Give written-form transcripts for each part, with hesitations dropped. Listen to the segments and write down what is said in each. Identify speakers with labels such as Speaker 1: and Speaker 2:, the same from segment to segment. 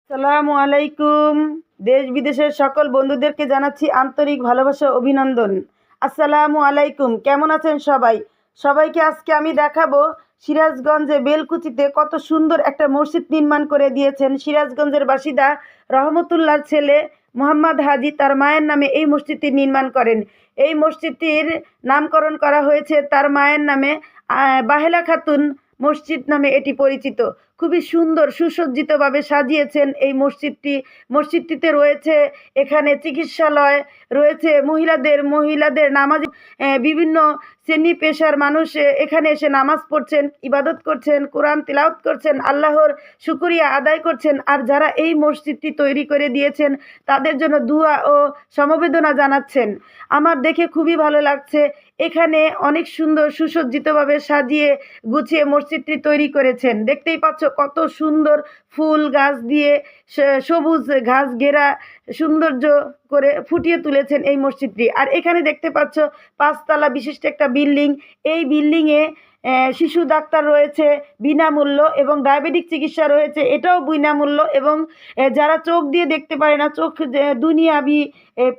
Speaker 1: আসসালামু আলাইকুম। দেশ বিদেশের সকল বন্ধুদেরকে জানাচ্ছি আন্তরিক ভালোবাসা অভিনন্দন। আসসালামু আলাইকুম। কেমন আছেন সবাই? সবাইকে আজকে আমি দেখাবো সিরাজগঞ্জে বেলকুচিতে কত সুন্দর একটা মসজিদ নির্মাণ করে দিয়েছেন সিরাজগঞ্জের বাসিন্দা রহমতুল্লাহর ছেলে মোহাম্মদ হাজি তার মায়ের নামে এই মসজিদটি নির্মাণ করেন। এই মসজিদটির নামকরণ করা হয়েছে তার মায়ের নামে। বাহেলা খাতুন মসজিদ নামে এটি পরিচিত। খুবই সুন্দর সুসজ্জিতভাবে সাজিয়েছেন এই মসজিদটি। মসজিদটিতে রয়েছে এখানে চিকিৎসালয় রয়েছে, মহিলাদের নামাজ, বিভিন্ন শ্রেণী পেশার মানুষ এখানে এসে নামাজ পড়ছেন, ইবাদত করছেন, কোরআন তিলাওয়াত করছেন, আল্লাহর শুকরিয়া আদায় করছেন। আর যারা এই মসজিদটি তৈরি করে দিয়েছেন তাদের জন্য দুয়া ও সমবেদনা জানাচ্ছেন। আমার দেখে খুবই ভালো লাগছে। এখানে অনেক সুন্দর সুসজ্জিতভাবে সাজিয়ে গুছিয়ে মসজিদটি তৈরি করেছেন। দেখতেই পাচ্ছ কত সুন্দর ফুল গাছ দিয়ে সবুজ ঘাস ঘেরা সৌন্দর্য করে ফুটিয়ে তুলেছেন এই মসজিদটি। আর এখানে দেখতে পাচ্ছ 5 তলা বিশিষ্ট একটা বিল্ডিং। এই বিল্ডিংয়ে শিশু ডাক্তার রয়েছে বিনামূল্য এবং ডায়াবেটিক চিকিৎসা রয়েছে, এটাও বিনামূল্য। এবং যারা চোখ দিয়ে দেখতে পারে না, চোখ দুনিয়াবি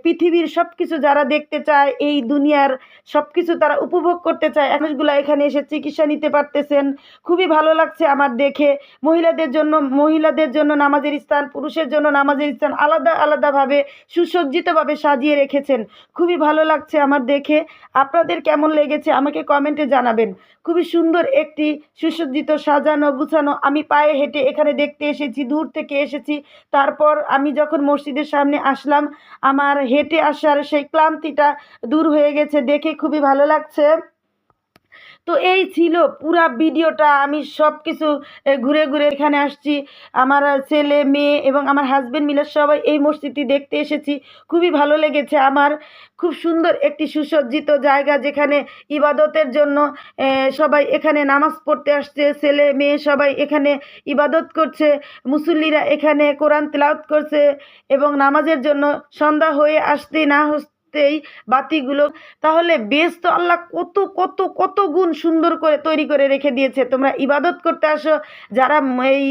Speaker 1: পৃথিবীর সব কিছু যারা দেখতে চায়, এই দুনিয়ার সব কিছু তারা উপভোগ করতে চায়, মানুষগুলো এখানে এসে চিকিৎসা নিতে পারতেছেন। খুবই ভালো লাগছে আমার দেখে। মহিলাদের জন্য নামাজের স্থান, পুরুষের জন্য নামাজের স্থান আলাদা আলাদাভাবে সুসজ্জিতভাবে সাজিয়ে রেখেছেন। খুবই ভালো লাগছে আমার দেখে। আপনাদের কেমন লেগেছে আমাকে কমেন্টে জানাবেন। খুবই সুন্দর একটি সুসজ্জিত সাজানো গুছানো। আমি পায়ে হেঁটে এখানে দেখতে এসেছি, দূর থেকে এসেছি। তারপর আমি যখন মসজিদের সামনে আসলাম, আমার হেঁটে আসার সেই ক্লান্তিটা দূর হয়ে গেছে। দেখে খুবই ভালো লাগছে। তো এই ছিল পুরা ভিডিওটা। আমি সব কিছু ঘুরে ঘুরে এখানে আসছি। আমার ছেলে মেয়ে এবং আমার হাজব্যান্ড মিলে সবাই এই মসজিদটি দেখতে এসেছি। খুবই ভালো লেগেছে আমার। খুব সুন্দর একটি সুসজ্জিত জায়গা, যেখানে ইবাদতের জন্য সবাই এখানে নামাজ পড়তে আসছে। ছেলে মেয়ে সবাই এখানে ইবাদত করছে, মুসল্লিরা এখানে কোরআন তেলাওয়াত করছে। এবং নামাজের জন্য সন্ধ্যা হয়ে আসতেই না এই বাতিগুলো, তাহলে বেশ তো আল্লাহ কত কত কত গুণ সুন্দর করে তৈরি করে রেখে দিয়েছে। তোমরা ইবাদত করতে আসো, যারা এই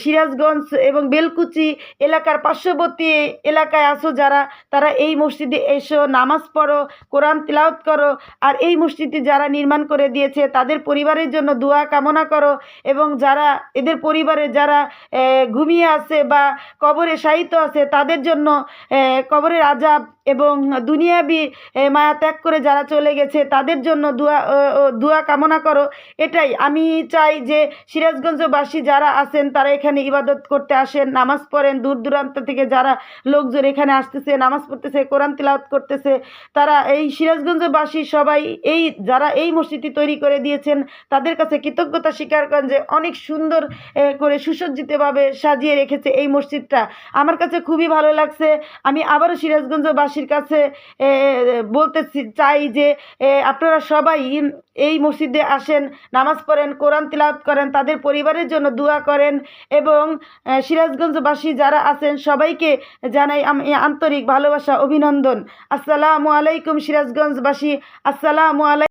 Speaker 1: সিরাজগঞ্জ এবং বেলকুচি এলাকার পার্শ্ববর্তী এলাকায় আসো যারা, তারা এই মসজিদে এসো, নামাজ পড়ো, কোরআন তিলাওয়াত করো। আর এই মসজিদটি যারা নির্মাণ করে দিয়েছে তাদের পরিবারের জন্য দোয়া কামনা করো। এবং যারা এদের পরিবারে যারা ঘুমিয়ে আছে বা কবরে শায়িত আছে, তাদের জন্য কবরের আযাব এবং দুনিয়াবি মায়া ত্যাগ করে যারা চলে গেছে তাদের জন্য দোয়া কামনা করো। এটাই আমি চাই যে সিরাজগঞ্জবাসী যারা আছেন তারা এখানে ইবাদত করতে আসেন, নামাজ পড়েন। দূর দূরান্ত থেকে যারা লোকজন এখানে আসতেছে, নামাজ পড়তেছে, কোরআন তিলাওয়াত করতেছে, তারা এই সিরাজগঞ্জবাসী সবাই যারা এই মসজিদটি তৈরি করে দিয়েছেন তাদের কাছে কৃতজ্ঞতা স্বীকার করেন যে অনেক সুন্দর করে সুসজ্জিতভাবে সাজিয়ে রেখেছে এই মসজিদটা। আমার কাছে খুবই ভালো লাগছে। আমি আবারও সিরাজগঞ্জবাসীর কাছে বলতে চাই যে আপনারা সবাই এই মসজিদে আসেন, নামাজ পড়েন, কোরআন তিলাওয়াত করেন, তাদের পরিবারের জন্য দোয়া করেন। এবং সিরাজগঞ্জবাসী যারা আছেন সবাইকে জানাই আমি আন্তরিক ভালোবাসা অভিনন্দন। আসসালামু আলাইকুম সিরাজগঞ্জবাসী। আসসালামু আলাইকুম।